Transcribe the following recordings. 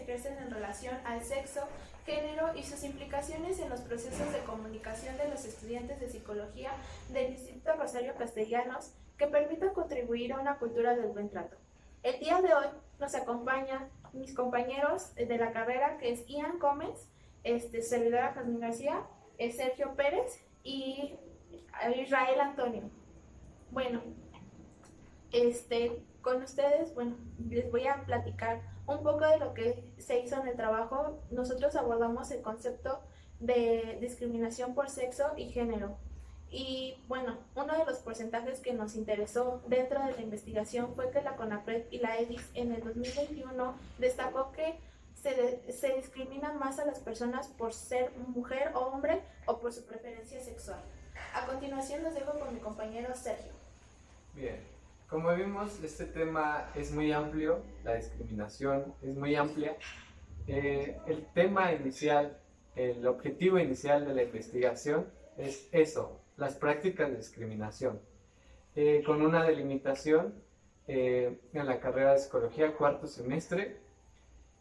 ejercen en relación al sexo, género y sus implicaciones en los procesos de comunicación de los estudiantes de psicología del Instituto Rosario Castellanos que permitan contribuir a una cultura del buen trato. El día de hoy nos acompañan mis compañeros de la carrera, que es Ian Gómez, servidora Jasmine García, Sergio Pérez y Israel Antonio. Bueno, con ustedes, les voy a platicar un poco de lo que se hizo en el trabajo. Nosotros abordamos el concepto de discriminación por sexo y género. Y bueno, uno de los porcentajes que nos interesó dentro de la investigación fue que la CONAPRED y la EDIS en el 2021 destacó que se discriminan más a las personas por ser mujer o hombre o por su preferencia sexual. A continuación los dejo con mi compañero Sergio. Bien, como vimos, este tema es muy amplio, la discriminación es muy amplia. El tema inicial, el objetivo inicial de la investigación es eso, las prácticas de discriminación, con una delimitación en la carrera de psicología, cuarto semestre.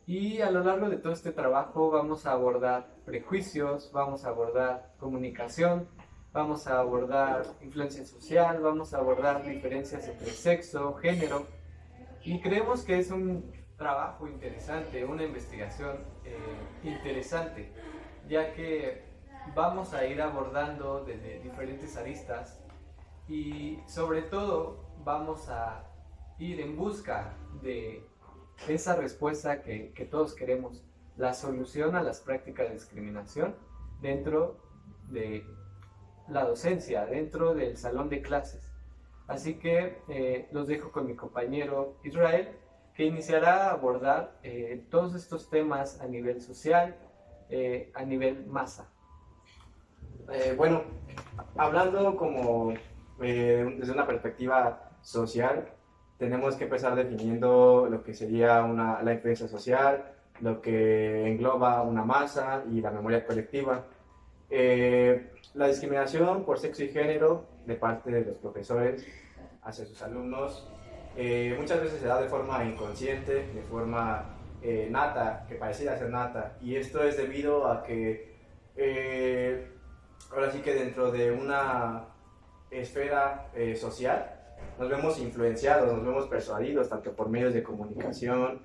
Y a lo largo de todo este trabajo vamos a abordar prejuicios, vamos a abordar comunicación, vamos a abordar influencia social, vamos a abordar diferencias entre sexo, género, y creemos que es un trabajo interesante, una investigación interesante, ya que vamos a ir abordando desde diferentes aristas y sobre todo vamos a ir en busca de esa respuesta que todos queremos, la solución a las prácticas de discriminación dentro de la docencia, dentro del salón de clases. Así que los dejo con mi compañero Israel, que iniciará a abordar todos estos temas a nivel social, a nivel masa. Bueno, hablando como desde una perspectiva social, tenemos que empezar definiendo lo que sería la influencia social, lo que engloba una masa y la memoria colectiva. La discriminación por sexo y género de parte de los profesores hacia sus alumnos muchas veces se da de forma inconsciente, de forma nata, que pareciera ser nata, y esto es debido a que ahora sí que dentro de una esfera social nos vemos influenciados, nos vemos persuadidos tanto por medios de comunicación,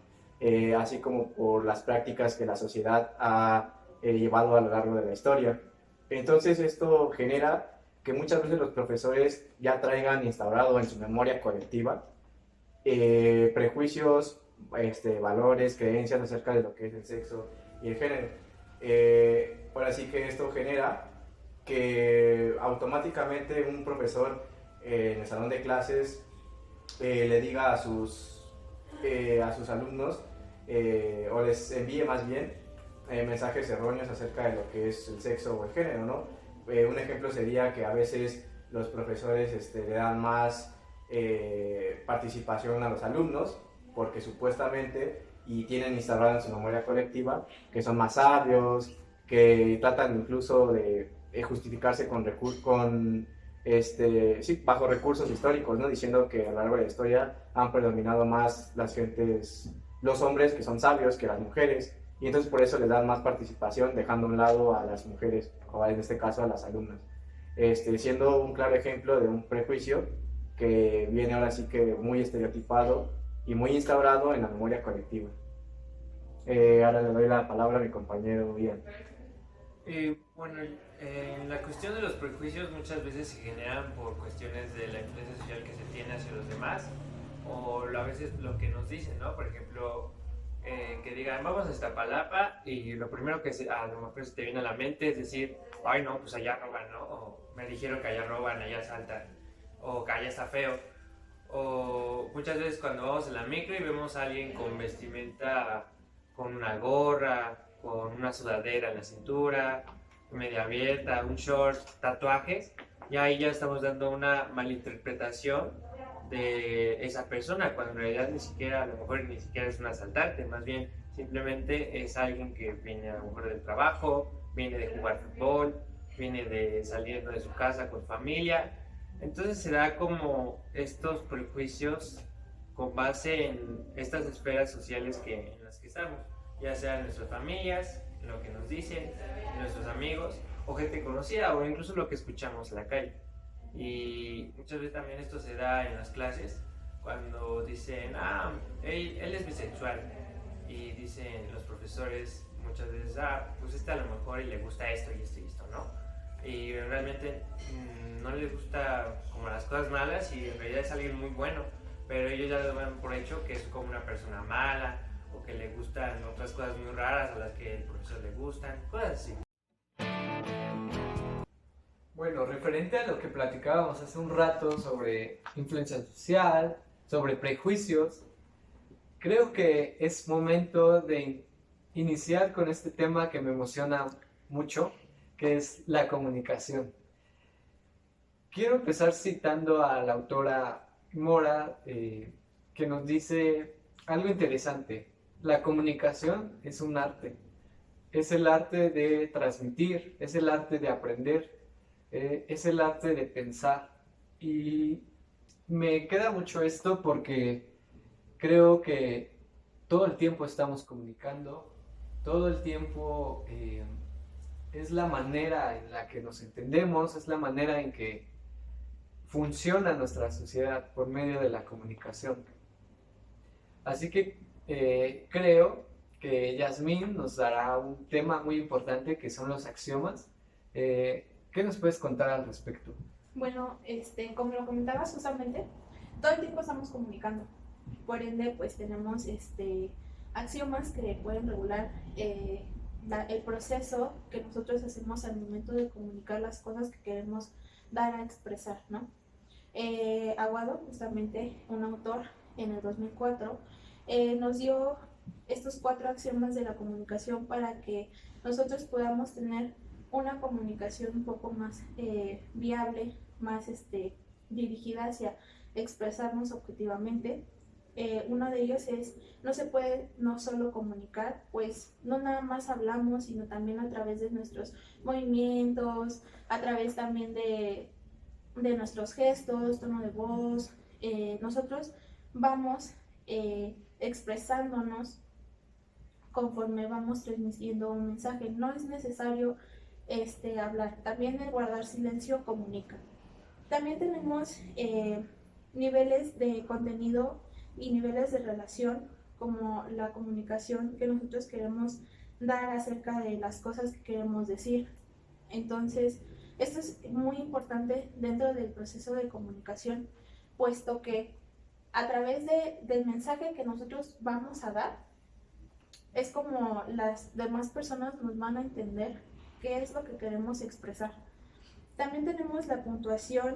así como por las prácticas que la sociedad ha llevado a lo largo de la historia. Entonces esto genera que muchas veces los profesores ya traigan instaurado en su memoria colectiva prejuicios, valores, creencias acerca de lo que es el sexo y el género. Ahora sí que esto genera que automáticamente un profesor en el salón de clases le diga a sus alumnos o les envíe más bien mensajes erróneos acerca de lo que es el sexo o el género, ¿no? Un ejemplo sería que a veces los profesores le dan más participación a los alumnos porque supuestamente y tienen instalado en su memoria colectiva que son más sabios, que tratan incluso de justificarse bajo recursos históricos, ¿no? Diciendo que a lo largo de la historia han predominado más los hombres que son sabios que las mujeres, y entonces por eso les dan más participación, dejando a un lado a las mujeres, o en este caso a las alumnas, siendo un claro ejemplo de un prejuicio que viene ahora sí que muy estereotipado y muy instaurado en la memoria colectiva. Ahora le doy la palabra a mi compañero Ian. La cuestión de los prejuicios muchas veces se generan por cuestiones de la influencia social que se tiene hacia los demás, o a veces lo que nos dicen, ¿no? Por ejemplo, que digan, vamos a Iztapalapa, y lo primero que a lo mejor se te viene a la mente es decir, ay no, pues allá roban, ¿no? O me dijeron que allá roban, allá asaltan, o que allá está feo. O muchas veces cuando vamos en la micro y vemos a alguien con vestimenta, con una gorra, con una sudadera en la cintura, media abierta, un short, tatuajes, y ahí ya estamos dando una malinterpretación de esa persona, cuando en realidad a lo mejor ni siquiera es un asaltante, más bien simplemente es alguien que viene a lo mejor del trabajo, viene de jugar fútbol, viene de saliendo de su casa con familia. Entonces se da como estos prejuicios con base en estas esferas sociales en las que estamos. ya sea en nuestras familias, lo que nos dicen, nuestros amigos, o gente conocida, o incluso lo que escuchamos en la calle. Y muchas veces también esto se da en las clases, cuando dicen, él es bisexual, y dicen los profesores muchas veces, pues a lo mejor y le gusta esto y esto y esto, ¿no? Y realmente no le gusta como las cosas malas y en realidad es alguien muy bueno, pero ellos ya lo dan por hecho que es como una persona mala o que le gustan otras cosas muy raras a las que el profesor le gustan, cosas así. Bueno, referente a lo que platicábamos hace un rato sobre influencia social, sobre prejuicios, creo que es momento de iniciar con este tema que me emociona mucho, que es la comunicación. Quiero empezar citando a la autora Mora, que nos dice algo interesante. La comunicación es un arte. Es el arte de transmitir, es el arte de aprender, es el arte de pensar. Y me queda mucho esto porque creo que todo el tiempo estamos comunicando, todo el tiempo es la manera en la que nos entendemos, es la manera en que funciona nuestra sociedad por medio de la comunicación. Así que creo que Yasmín nos dará un tema muy importante que son los axiomas. ¿Qué nos puedes contar al respecto? Bueno, como lo comentabas justamente, todo el tiempo estamos comunicando. Por ende, pues tenemos axiomas que pueden regular el proceso que nosotros hacemos al momento de comunicar las cosas que queremos dar a expresar, ¿no? Aguado, justamente un autor en el 2004, nos dio estos 4 axiomas de la comunicación para que nosotros podamos tener una comunicación un poco más viable, más dirigida hacia expresarnos objetivamente. Uno de ellos es, no se puede no solo comunicar, pues no nada más hablamos, sino también a través de nuestros movimientos, a través también de nuestros gestos, tono de voz. Nosotros vamos expresándonos conforme vamos transmitiendo un mensaje. No es necesario hablar. También el guardar silencio comunica. También tenemos niveles de contenido y niveles de relación, como la comunicación que nosotros queremos dar acerca de las cosas que queremos decir. Entonces, esto es muy importante dentro del proceso de comunicación, puesto que a través del mensaje que nosotros vamos a dar, es como las demás personas nos van a entender qué es lo que queremos expresar. También tenemos la puntuación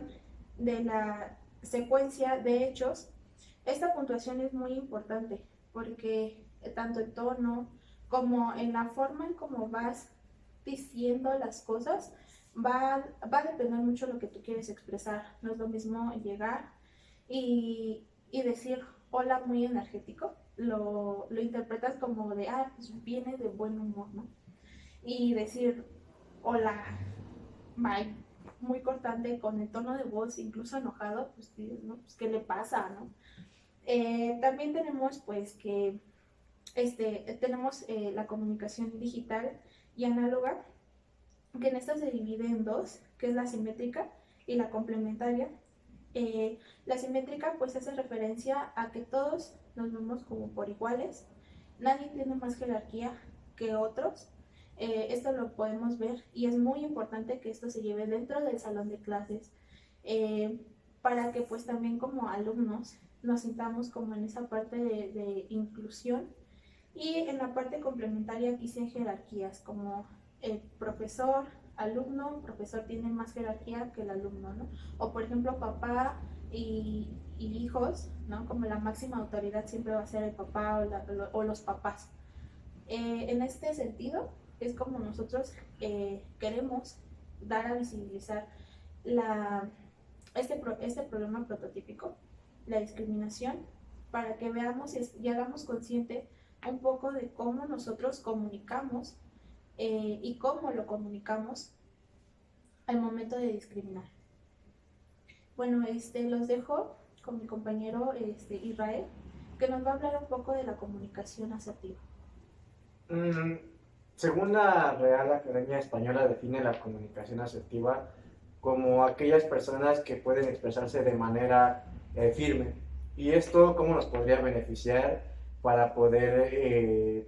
de la secuencia de hechos. Esta puntuación es muy importante porque tanto el tono como en la forma en cómo vas diciendo las cosas va a depender mucho de lo que tú quieres expresar. No es lo mismo llegar y decir hola muy energético, lo interpretas como de, pues viene de buen humor, ¿no? Y decir hola, bye, muy cortante, con el tono de voz incluso enojado, pues dices, ¿no? Pues ¿qué le pasa, no? También tenemos pues que tenemos la comunicación digital y análoga, que en esta se divide en 2, que es la simétrica y la complementaria. La simétrica pues hace referencia a que todos nos vemos como por iguales, nadie tiene más jerarquía que otros. Esto lo podemos ver y es muy importante que esto se lleve dentro del salón de clases, para que pues también como alumnos nos sintamos como en esa parte de inclusión. Y en la parte complementaria aquí sí hay jerarquías, como el profesor, alumno, profesor tiene más jerarquía que el alumno, ¿no? O por ejemplo papá y hijos, ¿no? Como la máxima autoridad siempre va a ser el papá o los papás. En este sentido es como nosotros queremos dar a visibilizar este problema prototípico, la discriminación, para que veamos y hagamos consciente un poco de cómo nosotros comunicamos y cómo lo comunicamos al momento de discriminar. Bueno, los dejo con mi compañero Israel, que nos va a hablar un poco de la comunicación asertiva. Mm, Según la Real Academia Española, define la comunicación asertiva como aquellas personas que pueden expresarse de manera firme. ¿Y esto cómo nos podría beneficiar para poder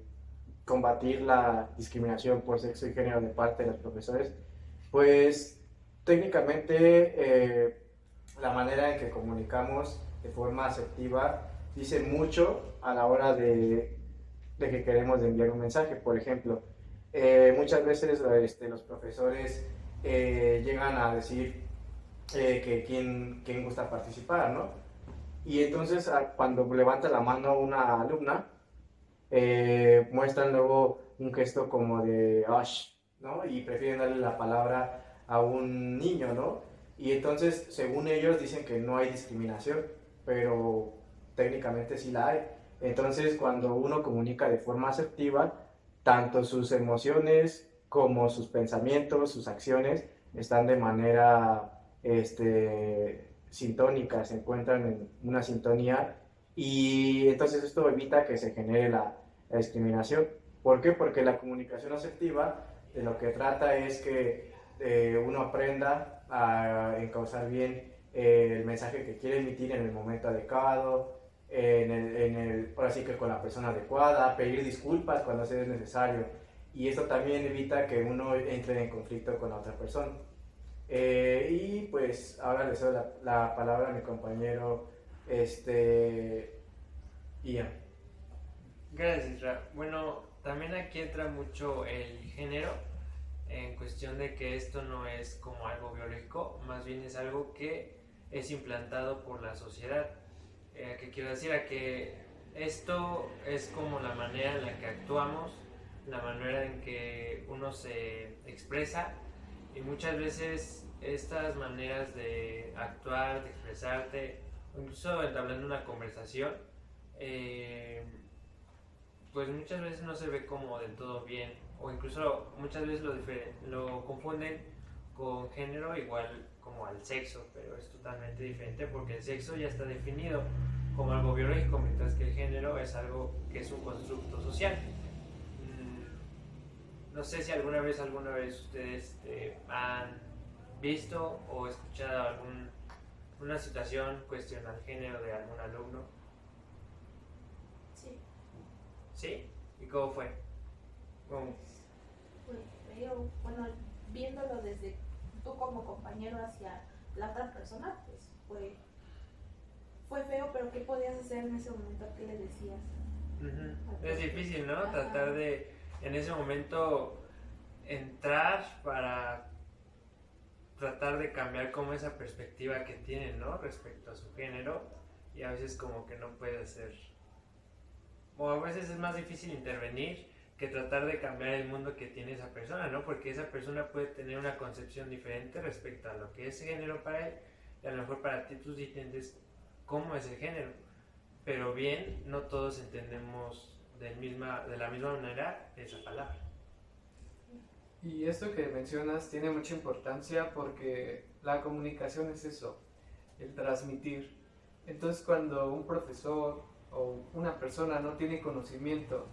combatir la discriminación por sexo y género de parte de los profesores? Pues técnicamente la manera en que comunicamos de forma asertiva dice mucho a la hora de que queremos enviar un mensaje. Por ejemplo, muchas veces los profesores llegan a decir que quién gusta participar, ¿no? Y entonces cuando levanta la mano una alumna, muestran luego un gesto como de "Ush", ¿no? Y prefieren darle la palabra a un niño, ¿no? Y entonces, según ellos, dicen que no hay discriminación, pero técnicamente sí la hay. Entonces, cuando uno comunica de forma asertiva, tanto sus emociones como sus pensamientos, sus acciones, están de manera sintónica, se encuentran en una sintonía y entonces esto evita que se genere la discriminación. ¿Por qué? Porque la comunicación asertiva de lo que trata es que uno aprenda a encauzar bien el mensaje que quiere emitir en el momento adecuado, ahora sí que con la persona adecuada, pedir disculpas cuando sea necesario. Y esto también evita que uno entre en conflicto con la otra persona. Y pues ahora le doy la palabra a mi compañero Ian. Gracias, Isra. Bueno, también aquí entra mucho el género en cuestión de que esto no es como algo biológico, más bien es algo que es implantado por la sociedad. ¿Qué quiero decir? A que esto es como la manera en la que actuamos, la manera en que uno se expresa y muchas veces estas maneras de actuar, de expresarte, o incluso entablando una conversación, pues muchas veces no se ve como del todo bien o incluso muchas veces lo confunden con género igual como al sexo, pero es totalmente diferente porque el sexo ya está definido como algo biológico, mientras que el género es algo que es un constructo social. No sé si alguna vez ustedes han visto o escuchado una situación cuestiona el género de algún alumno. Sí. ¿Sí? ¿Y cómo fue? ¿Cómo? Pues feo, bueno, viéndolo desde tú como compañero hacia la otra persona, pues fue feo, pero ¿qué podías hacer en ese momento? ¿Qué le decías? Es difícil, ¿no? Ajá. Tratar de en ese momento entrar para tratar de cambiar como esa perspectiva que tienen, ¿no? Respecto a su género y a veces como que no puede ser, o a veces es más difícil intervenir que tratar de cambiar el mundo que tiene esa persona, ¿no? Porque esa persona puede tener una concepción diferente respecto a lo que es género para él y a lo mejor para ti tú sí entiendes cómo es el género, pero bien, no todos entendemos de la misma manera esa palabra. Y esto que mencionas tiene mucha importancia porque la comunicación es eso, el transmitir. Entonces cuando un profesor o una persona no tiene conocimiento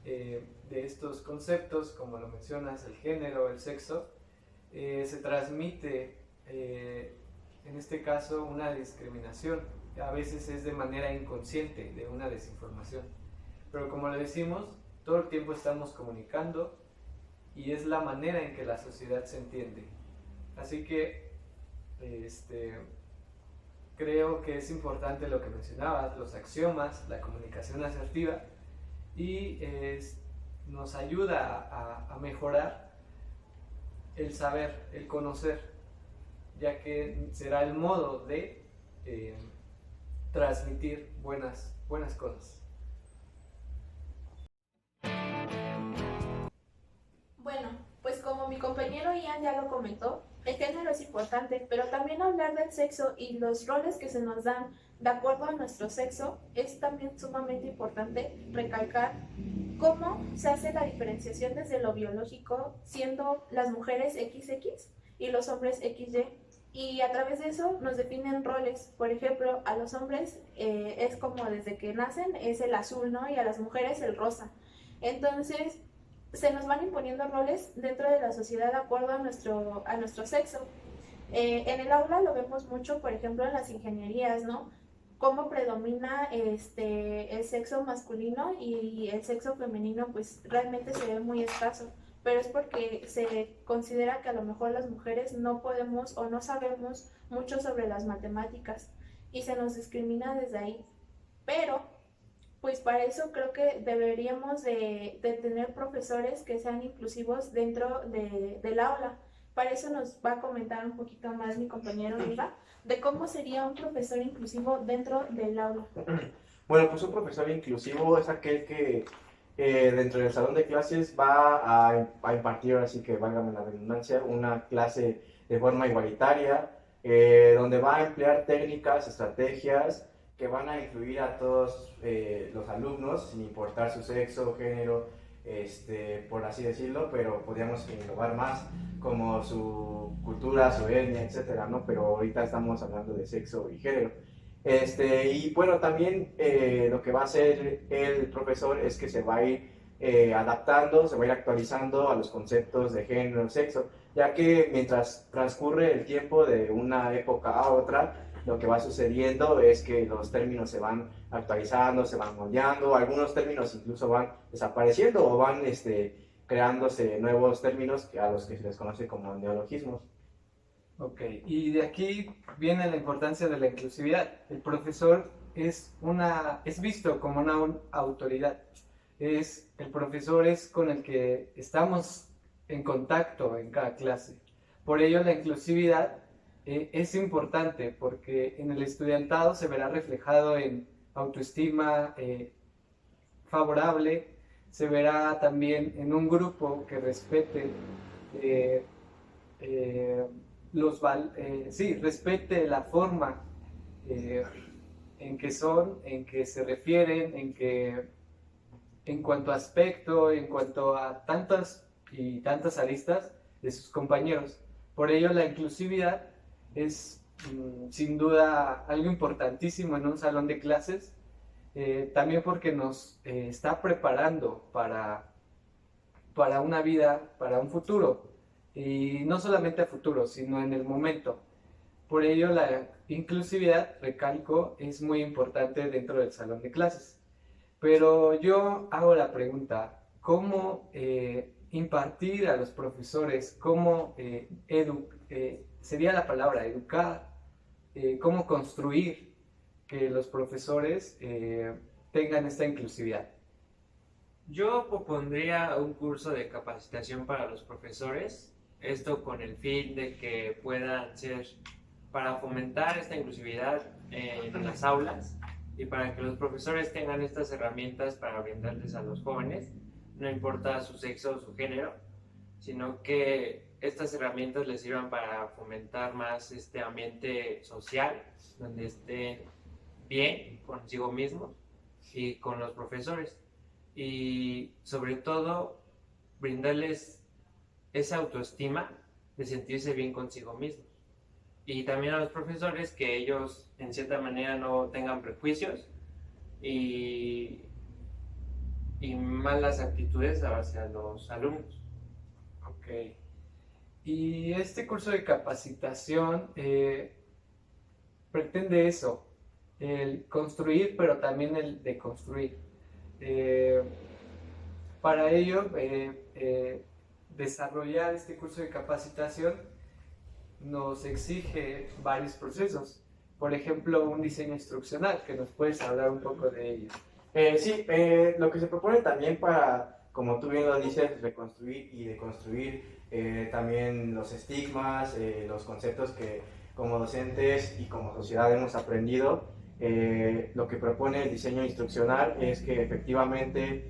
de estos conceptos, como lo mencionas, el género, el sexo, se transmite, en este caso, una discriminación. A veces es de manera inconsciente, de una desinformación. Pero como le decimos, todo el tiempo estamos comunicando y es la manera en que la sociedad se entiende. Así que creo que es importante lo que mencionabas, los axiomas, la comunicación asertiva, y nos ayuda a mejorar el saber, el conocer, ya que será el modo de transmitir buenas cosas. Bueno, pues como mi compañero Ian ya lo comentó, el género es importante, pero también hablar del sexo y los roles que se nos dan de acuerdo a nuestro sexo es también sumamente importante recalcar cómo se hace la diferenciación desde lo biológico, siendo las mujeres XX y los hombres XY. Y a través de eso nos definen roles. Por ejemplo, a los hombres es como desde que nacen es el azul, ¿no? Y a las mujeres el rosa. Entonces, se nos van imponiendo roles dentro de la sociedad de acuerdo a nuestro sexo. En el aula lo vemos mucho, por ejemplo, en las ingenierías, ¿no? Cómo predomina el sexo masculino y el sexo femenino, pues realmente se ve muy escaso, pero es porque se considera que a lo mejor las mujeres no podemos o no sabemos mucho sobre las matemáticas y se nos discrimina desde ahí. Pero pues para eso creo que deberíamos de tener profesores que sean inclusivos dentro del aula. Para eso nos va a comentar un poquito más mi compañero Oliva de cómo sería un profesor inclusivo dentro del aula. Bueno, pues un profesor inclusivo es aquel que dentro del salón de clases va a impartir, así que válgame la redundancia, una clase de forma igualitaria, donde va a emplear técnicas, estrategias que van a incluir a todos los alumnos, sin importar su sexo, género, por así decirlo, pero podríamos englobar más como su cultura, su etnia, etcétera, ¿no? Pero ahorita estamos hablando de sexo y género. Y bueno, también lo que va a hacer el profesor es que se va a ir adaptando, se va a ir actualizando a los conceptos de género y sexo, ya que mientras transcurre el tiempo de una época a otra, lo que va sucediendo es que los términos se van actualizando, se van moldeando, algunos términos incluso van desapareciendo o van creándose nuevos términos a los que se les conoce como neologismos. Ok, y de aquí viene la importancia de la inclusividad. El profesor es visto como una autoridad. El profesor es con el que estamos en contacto en cada clase. Por ello la inclusividad es importante porque en el estudiantado se verá reflejado en autoestima favorable, se verá también en un grupo que respete respete la forma en que son, en que se refieren, en cuanto a aspecto, en cuanto a tantas y tantas aristas de sus compañeros. Por ello la inclusividad es sin duda algo importantísimo en un salón de clases, también porque nos está preparando para una vida, para un futuro, y no solamente a futuro, sino en el momento. Por ello la inclusividad, recalco, es muy importante dentro del salón de clases. Pero yo hago la pregunta, ¿cómo impartir a los profesores, cómo sería la palabra educar, cómo construir que los profesores tengan esta inclusividad? Yo propondría un curso de capacitación para los profesores, esto con el fin de que puedan ser, para fomentar esta inclusividad en las aulas y para que los profesores tengan estas herramientas para brindarles a los jóvenes, no importa su sexo o su género, sino que estas herramientas les sirvan para fomentar más este ambiente social, donde estén bien consigo mismos y con los profesores. Y sobre todo, brindarles esa autoestima de sentirse bien consigo mismos. Y también a los profesores que ellos, en cierta manera, no tengan prejuicios y malas actitudes hacia los alumnos. Ok. Y este curso de capacitación pretende eso, el construir, pero también el deconstruir. Para ello, desarrollar este curso de capacitación nos exige varios procesos. Por ejemplo, un diseño instruccional, que nos puedes hablar un poco de ello. Sí, lo que se propone también para, como tú bien lo dices, reconstruir y deconstruir también los estigmas, los conceptos que como docentes y como sociedad hemos aprendido. Lo que propone el diseño instruccional es que efectivamente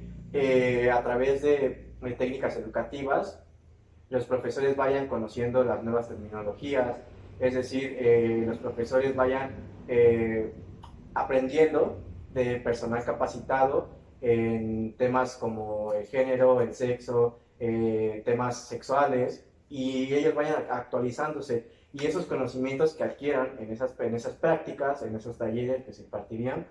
a través de técnicas educativas los profesores vayan conociendo las nuevas terminologías, es decir, los profesores vayan aprendiendo de personal capacitado en temas como el género, el sexo, temas sexuales, y ellos vayan actualizándose, y esos conocimientos que adquieran en esas prácticas, en esos talleres que se impartirían,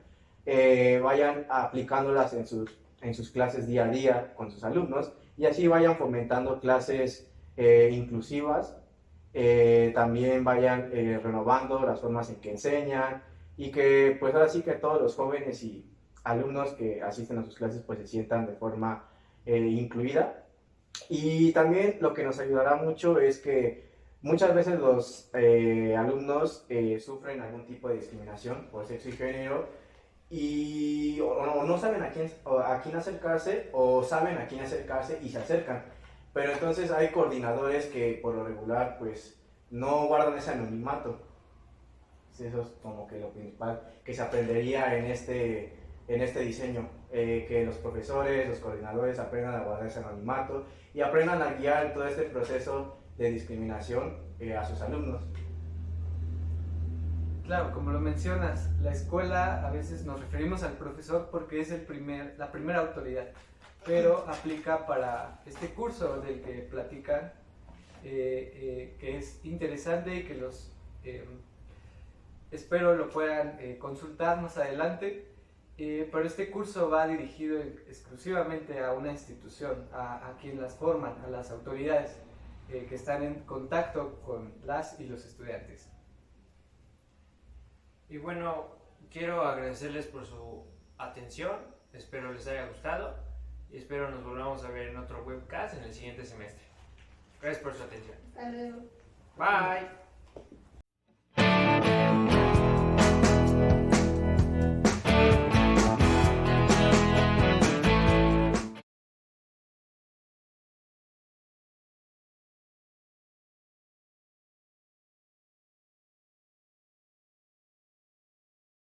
vayan aplicándolas en sus en sus clases día a día con sus alumnos y así vayan fomentando clases inclusivas, también vayan renovando las formas en que enseñan y que pues ahora sí que todos los jóvenes y alumnos que asisten a sus clases pues se sientan de forma incluida. Y también lo que nos ayudará mucho es que muchas veces los alumnos sufren algún tipo de discriminación por sexo y género y o no saben a quién acercarse o saben a quién acercarse y se acercan. Pero entonces hay coordinadores que por lo regular pues no guardan ese anonimato. Eso es como que lo principal que se aprendería en este diseño, que los profesores, los coordinadores aprendan a guardar ese anonimato y aprendan a guiar todo este proceso de discriminación a sus alumnos. Claro, como lo mencionas, la escuela a veces nos referimos al profesor porque es la primera autoridad, pero aplica para este curso del que platican, que es interesante y que los espero lo puedan consultar más adelante. Pero este curso va dirigido exclusivamente a una institución, a quien las forman, a las autoridades que están en contacto con las y los estudiantes. Y bueno, quiero agradecerles por su atención, espero les haya gustado y espero nos volvamos a ver en otro webcast en el siguiente semestre. Gracias por su atención. Hasta luego. Bye.